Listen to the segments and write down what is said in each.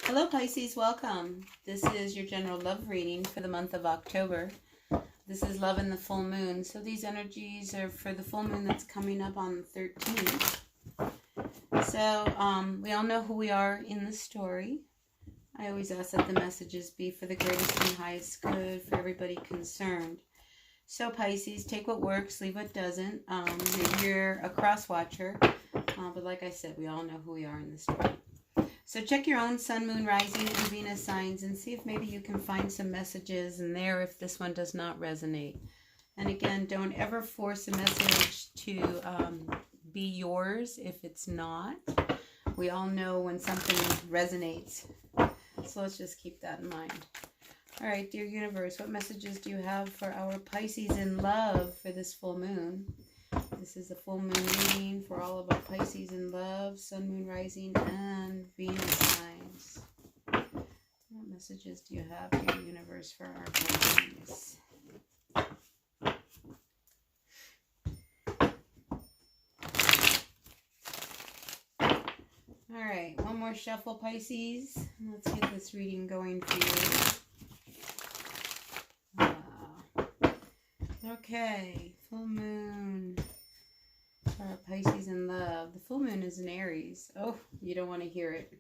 Hello Pisces, welcome. This is your general love reading for the month of October. This is love in the full moon. So these energies are for the full moon that's coming up on the 13th. So we all know who we are in the story. I always ask that the messages be for the greatest and highest good for everybody concerned. So Pisces, take what works, leave what doesn't. Maybe you're a cross watcher, but like I said, we all know who we are in the story. So check your own sun, moon, rising, and Venus signs and see if maybe you can find some messages in there if this one does not resonate. And again, don't ever force a message to be yours if it's not. We all know when something resonates. So let's just keep that in mind. All right, dear universe, what messages do you have for our Pisces in love for this full moon? This is a full moon reading for all of our Pisces in love, sun, moon, rising, and Venus signs. What messages do you have, dear universe, for our Pisces? All right, one more shuffle, Pisces. Let's get this reading going for you. Okay, full moon for our Pisces in love. The full moon is in Aries. Oh, you don't want to hear it.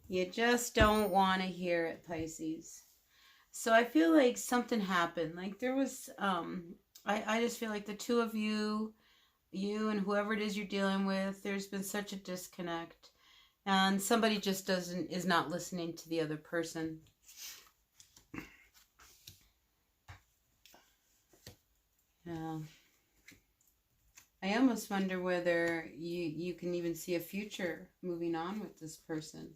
You just don't want to hear it, Pisces. So I feel like something happened. Like there was, I just feel like the two of you and whoever it is you're dealing with, there's been such a disconnect. And somebody just is not listening to the other person. Yeah. I almost wonder whether you can even see a future moving on with this person.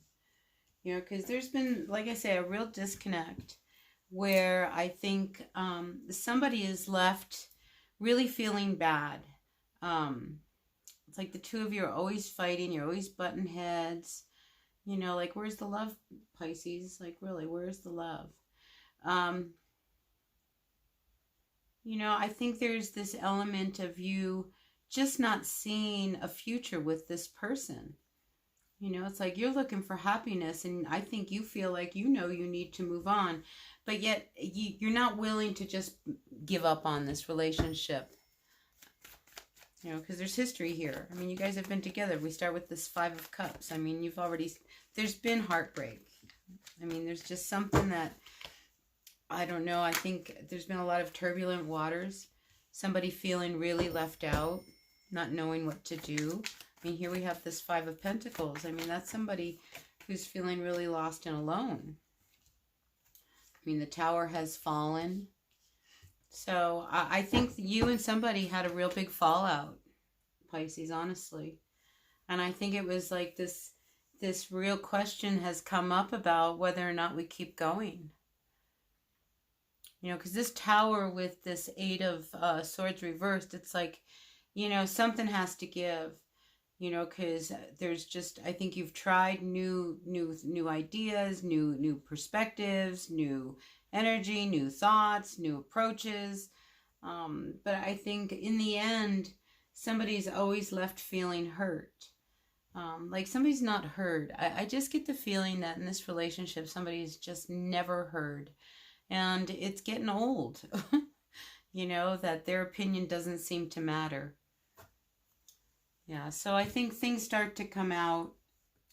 You know, because there's been, like I say, a real disconnect where I think somebody is left really feeling bad. It's like the two of you are always fighting. You're always butting heads. You know, like, where's the love, Pisces? Like, really, where's the love? You know, I think there's this element of you just not seeing a future with this person. You know, it's like you're looking for happiness, and I think you feel like you know you need to move on, but yet you're not willing to just give up on this relationship. You know, because there's history here. I mean, you guys have been together. We start with this 5 of Cups. I mean, there's been heartbreak. I mean, there's just something that, I don't know, I think there's been a lot of turbulent waters. Somebody feeling really left out, not knowing what to do. I mean, here we have this 5 of Pentacles. I mean, that's somebody who's feeling really lost and alone. I mean, the tower has fallen. So I think you and somebody had a real big fallout, Pisces, honestly. And I think it was like this real question has come up about whether or not we keep going. You know, because this tower with this 8 of Swords reversed, it's like, you know, something has to give. You know, because there's just, I think you've tried new ideas, new perspectives, new energy, new thoughts, new approaches. But I think in the end, somebody's always left feeling hurt. Like somebody's not heard. I just get the feeling that in this relationship, somebody's just never heard. And it's getting old. You know, that their opinion doesn't seem to matter. Yeah, so I think things start to come out.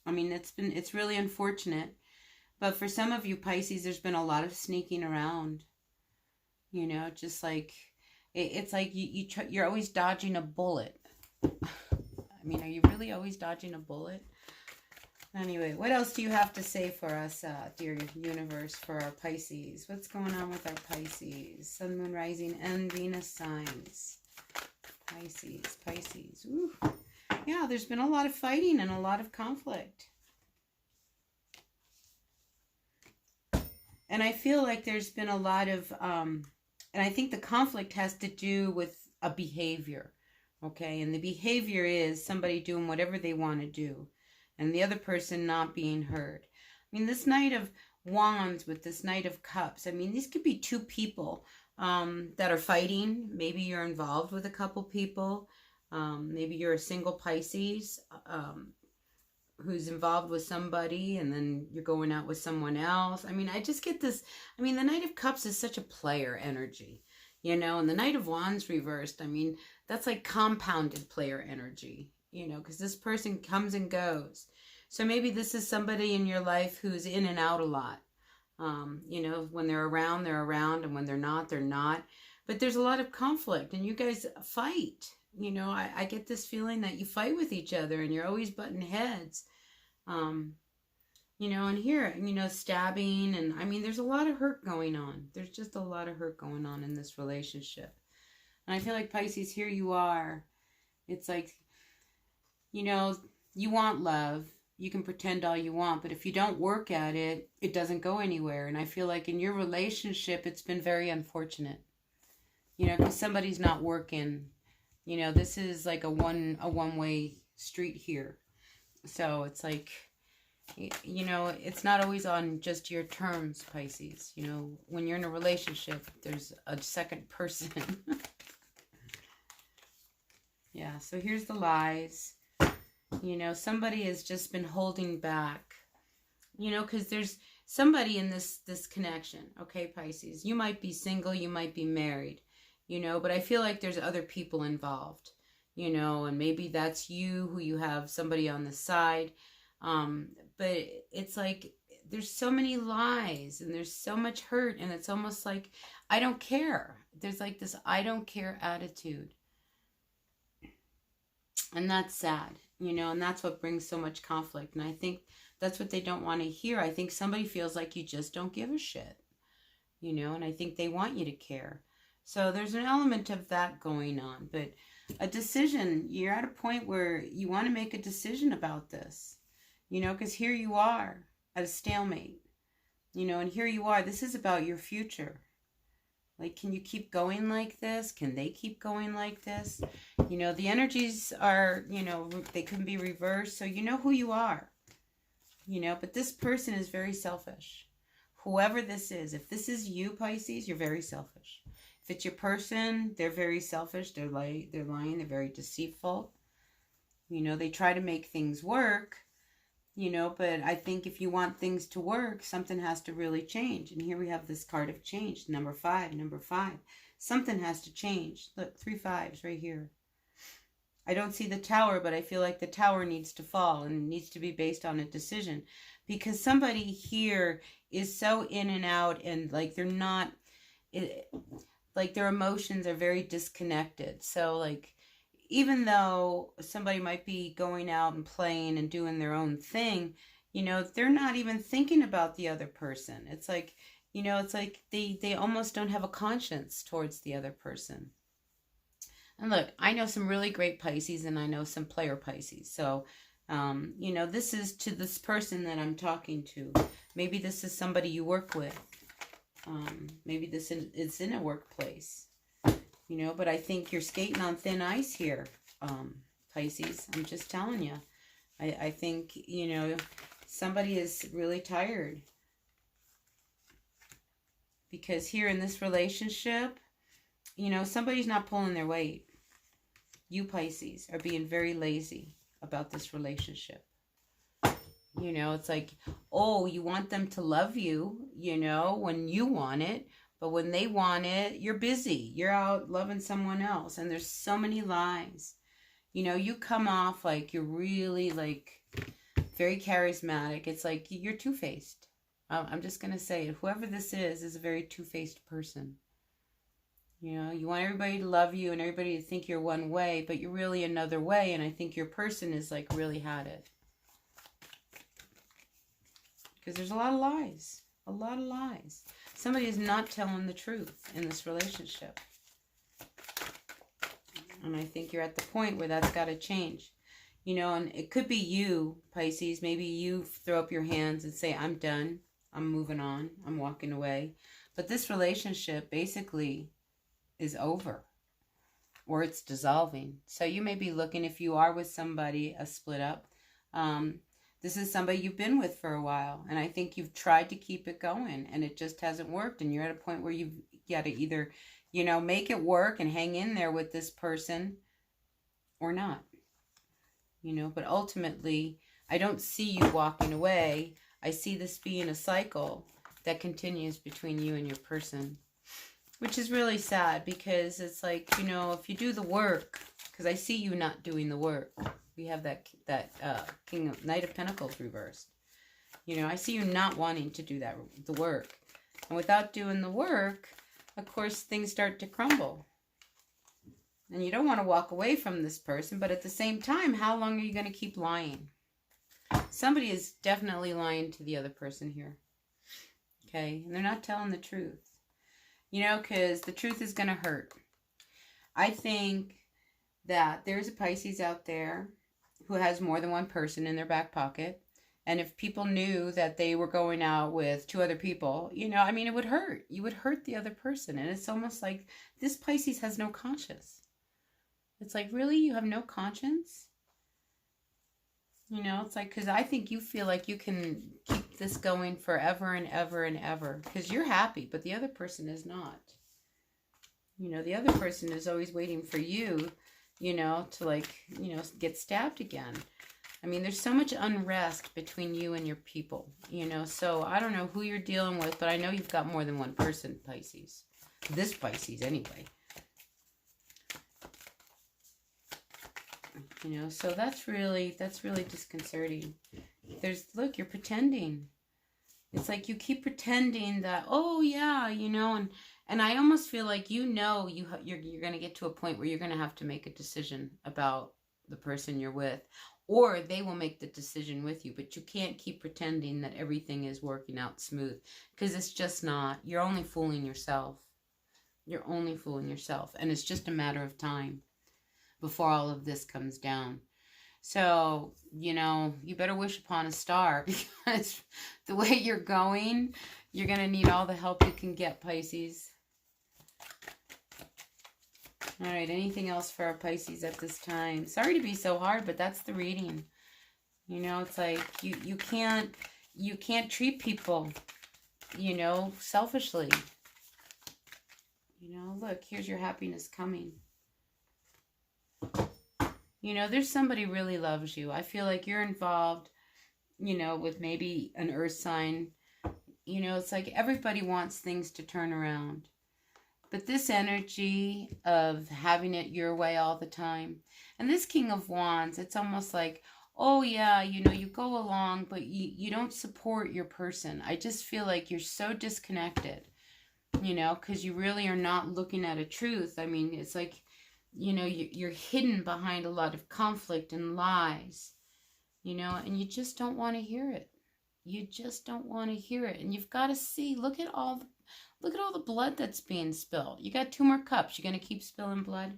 I mean, it's really unfortunate. But for some of you Pisces, there's been a lot of sneaking around. You know, just like, it's like you're always dodging a bullet. I mean, are you really always dodging a bullet? Anyway, what else do you have to say for us, dear universe, for our Pisces? What's going on with our Pisces? Sun, moon, rising, and Venus signs. Pisces. Ooh. Yeah, there's been a lot of fighting and a lot of conflict. And I feel like there's been a lot of, and I think the conflict has to do with a behavior, okay? And the behavior is somebody doing whatever they want to do, and the other person not being heard. I mean, this Knight of Wands with this Knight of Cups, I mean, these could be two people that are fighting. Maybe you're involved with a couple people. Maybe you're a single Pisces. who's involved with somebody and then you're going out with someone else. I mean, I just get this. I mean, the Knight of Cups is such a player energy, you know, and the Knight of Wands reversed. I mean, that's like compounded player energy, you know, because this person comes and goes. So maybe this is somebody in your life who's in and out a lot. You know, when they're around, and when they're not, they're not. But there's a lot of conflict, and you guys fight. You know, I get this feeling that you fight with each other, and you're always butting heads. You know, and here, you know, stabbing, and I mean, there's a lot of hurt going on. There's just a lot of hurt going on in this relationship. And I feel like, Pisces, here you are. It's like, you know, you want love. You can pretend all you want, but if you don't work at it, it doesn't go anywhere. And I feel like in your relationship, it's been very unfortunate. You know, because somebody's not working. You know, this is like a one-way street here. So it's like, you know, it's not always on just your terms, Pisces. You know, when you're in a relationship, there's a second person. Yeah, so here's the lies. You know, somebody has just been holding back, you know, because there's somebody in this connection. Okay, Pisces, you might be single, you might be married, you know, but I feel like there's other people involved, you know, and maybe that's you, who you have somebody on the side. But it's like there's so many lies and there's so much hurt, and it's almost like I don't care. There's like this I don't care attitude. And that's sad, you know, and that's what brings so much conflict. And I think that's what they don't want to hear. I think somebody feels like you just don't give a shit, you know, and I think they want you to care. So there's an element of that going on. But a decision, you're at a point where you want to make a decision about this, you know, because here you are at a stalemate, you know, and here you are. This is about your future. Like, can you keep going like this? Can they keep going like this? You know, the energies are, you know, they can be reversed. So you know who you are, you know, but this person is very selfish. Whoever this is, if this is you, Pisces, you're very selfish. If it's your person, they're very selfish. They're lying. They're very deceitful. You know, they try to make things work. You know, but I think if you want things to work, something has to really change. And here we have this card of change, number 5. Something has to change. Look, 3 5s right here. I don't see the tower, but I feel like the tower needs to fall, and it needs to be based on a decision. Because somebody here is so in and out, and like they're not, like their emotions are very disconnected. So like, even though somebody might be going out and playing and doing their own thing, you know, they're not even thinking about the other person. It's like, you know, it's like they almost don't have a conscience towards the other person. And look, I know some really great Pisces, and I know some player Pisces. So, you know, this is to this person that I'm talking to. Maybe this is somebody you work with. Maybe this is in a workplace. You know, but I think you're skating on thin ice here, Pisces. I'm just telling you. I think, you know, somebody is really tired. Because here in this relationship, you know, somebody's not pulling their weight. You, Pisces, are being very lazy about this relationship. You know, it's like, oh, you want them to love you, you know, when you want it. But when they want it, you're busy. You're out loving someone else. And there's so many lies. You know, you come off like you're really like very charismatic. It's like you're two-faced. I'm just going to say it. Whoever this is a very two-faced person. You know, you want everybody to love you and everybody to think you're one way, but you're really another way. And I think your person is like really had it. Because there's a lot of lies. A lot of lies. Somebody is not telling the truth in this relationship. And I think you're at the point where that's got to change. You know, and it could be you, Pisces. Maybe you throw up your hands and say, I'm done. I'm moving on. I'm walking away. But this relationship basically is over. Or it's dissolving. So you may be looking, if you are with somebody, a split up. This is somebody you've been with for a while. And I think you've tried to keep it going. And it just hasn't worked. And you're at a point where you've got to either, you know, make it work and hang in there with this person or not. You know, but ultimately, I don't see you walking away. I see this being a cycle that continues between you and your person, which is really sad because it's like, you know, if you do the work, because I see you not doing the work. We have that Knight of Pentacles reversed. You know, I see you not wanting to do the work. And without doing the work, of course, things start to crumble. And you don't want to walk away from this person, but at the same time, how long are you going to keep lying? Somebody is definitely lying to the other person here. Okay? And they're not telling the truth. You know, because the truth is going to hurt. I think that there's a Pisces out there who has more than one person in their back pocket. And if people knew that they were going out with 2 other people, you know, I mean, it would hurt. You would hurt the other person. And it's almost like this Pisces has no conscience. It's like, really? You have no conscience? You know, it's like, because I think you feel like you can keep this going forever and ever and ever. Because you're happy, but the other person is not. You know, the other person is always waiting for you, you know, to like, you know, get stabbed again. I mean, there's so much unrest between you and your people, you know. So I don't know who you're dealing with, but I know you've got more than one person, Pisces. This Pisces, anyway. You know, so that's really disconcerting. Look, you're pretending. It's like you keep pretending that, oh yeah, you know, and I almost feel like, you know, you're going to get to a point where you're going to have to make a decision about the person you're with, or they will make the decision with you, but you can't keep pretending that everything is working out smooth, because it's just not. You're only fooling yourself. You're only fooling yourself, and it's just a matter of time before all of this comes down. So, you know, you better wish upon a star, because the way you're going, you're going to need all the help you can get, Pisces. All right, anything else for our Pisces at this time? Sorry to be so hard, but that's the reading. You know, it's like you can't treat people, you know, selfishly. You know, look, here's your happiness coming. You know, there's somebody really loves you. I feel like you're involved, you know, with maybe an earth sign. You know, it's like everybody wants things to turn around. But this energy of having it your way all the time. And this King of Wands, it's almost like, oh yeah, you know, you go along, but you don't support your person. I just feel like you're so disconnected, you know, because you really are not looking at a truth. I mean, it's like, you know, you're hidden behind a lot of conflict and lies, you know, and you just don't want to hear it. You just don't want to hear it. And you've got to see, look at all the blood that's being spilled. You got 2 more cups. You're going to keep spilling blood?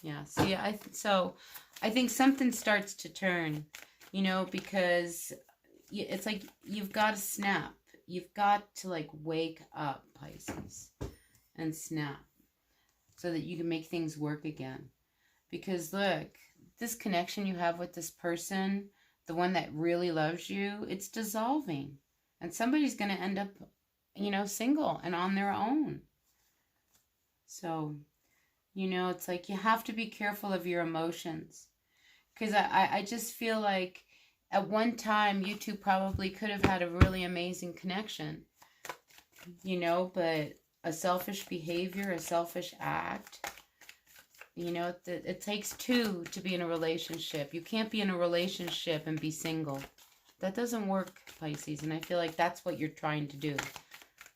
Yeah, see, so I think something starts to turn, you know, because it's like you've got to snap. You've got to, like, wake up, Pisces, and snap, so that you can make things work again. Because look, this connection you have with this person, the one that really loves you, it's dissolving. And somebody's going to end up, you know, single and on their own. So, you know, it's like you have to be careful of your emotions. Because I just feel like at one time you two probably could have had a really amazing connection. You know, but a selfish behavior, a selfish act. You know, it takes 2 to be in a relationship. You can't be in a relationship and be single. That doesn't work, Pisces. And I feel like that's what you're trying to do.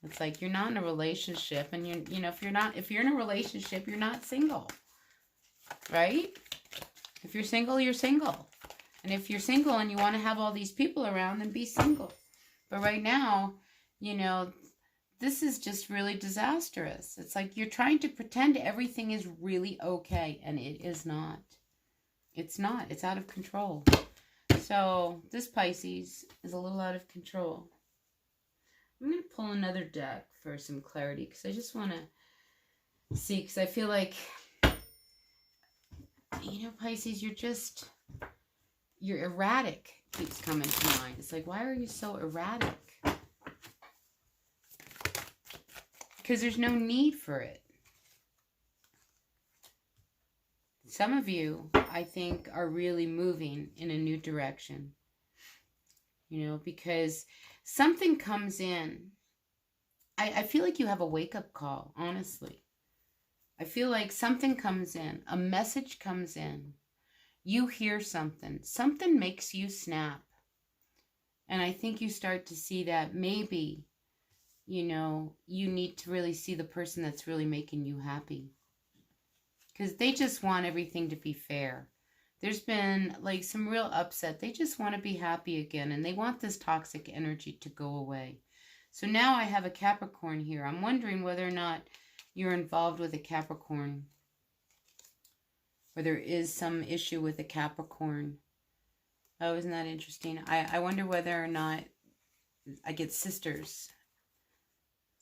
It's like you're not in a relationship, and you know, if you're in a relationship, you're not single. Right? If you're single, you're single. And if you're single and you want to have all these people around, then be single. But right now, you know, this is just really disastrous. It's like you're trying to pretend everything is really okay, and it is not. It's not. It's out of control. So this Pisces is a little out of control. I'm going to pull another deck for some clarity, because I just want to see, because I feel like, you know, Pisces, you're erratic, keeps coming to mind. It's like, why are you so erratic? Because there's no need for it. Some of you, I think, are really moving in a new direction. You know, because something comes in. I feel like you have a wake-up call, honestly. I feel like something comes in. A message comes in. You hear something. Something makes you snap. And I think you start to see that maybe, you know, you need to really see the person that's really making you happy. Because they just want everything to be fair. There's been like some real upset. They just want to be happy again. And they want this toxic energy to go away. So now I have a Capricorn here. I'm wondering whether or not you're involved with a Capricorn. Or there is some issue with a Capricorn. Oh, isn't that interesting? I wonder whether or not I get sisters.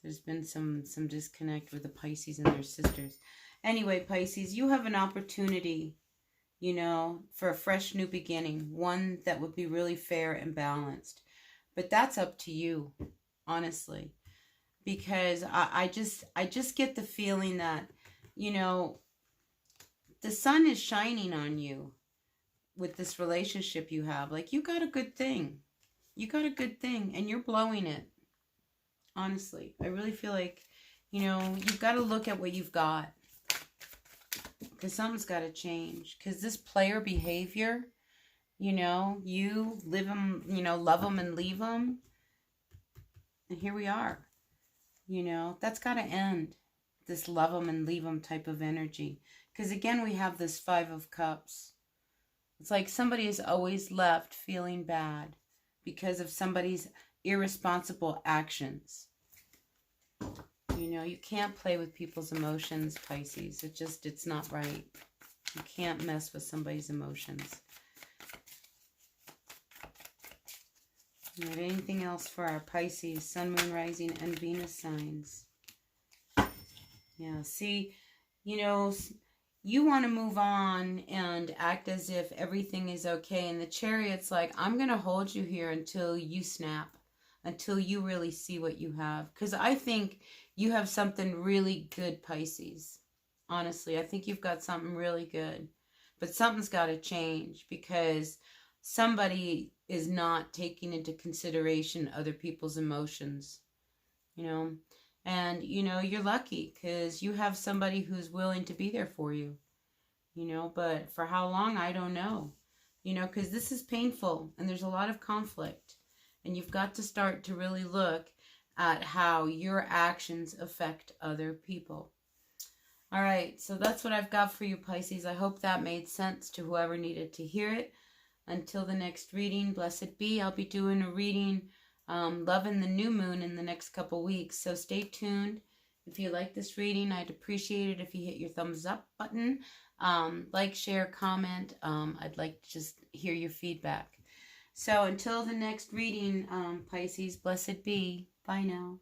There's been some disconnect with the Pisces and their sisters. Anyway, Pisces, you have an opportunity, you know, for a fresh new beginning. One that would be really fair and balanced. But that's up to you, honestly. Because I just get the feeling that, you know, the sun is shining on you with this relationship you have. Like, you got a good thing. You got a good thing, and you're blowing it. Honestly, I really feel like, you know, you've got to look at what you've got. Because something's got to change. Because this player behavior, you know, you live them, you know, love them and leave them. And here we are. You know, that's got to end. This love them and leave them type of energy. Because again, we have this 5 of Cups. It's like somebody is always left feeling bad because of somebody's irresponsible actions. You know, you can't play with people's emotions, Pisces. It's not right. You can't mess with somebody's emotions. All right, anything else for our Pisces, Sun, Moon, Rising, and Venus signs? Yeah, see, you know, you want to move on and act as if everything is okay. And the Chariot's like, I'm going to hold you here until you snap, until you really see what you have. Because I think you have something really good, Pisces. Honestly, I think you've got something really good. But something's got to change because somebody is not taking into consideration other people's emotions, you know. And, you know, you're lucky because you have somebody who's willing to be there for you, you know. But for how long, I don't know, you know, because this is painful and there's a lot of conflict. And you've got to start to really look at how your actions affect other people. All right, so that's what I've got for you, Pisces. I hope that made sense to whoever needed to hear it. Until the next reading, blessed be. I'll be doing a reading, loving the new moon in the next couple weeks. So stay tuned. If you like this reading, I'd appreciate it if you hit your thumbs up button. Like, share, comment. I'd like to just hear your feedback. So until the next reading, Pisces, blessed be. Bye now.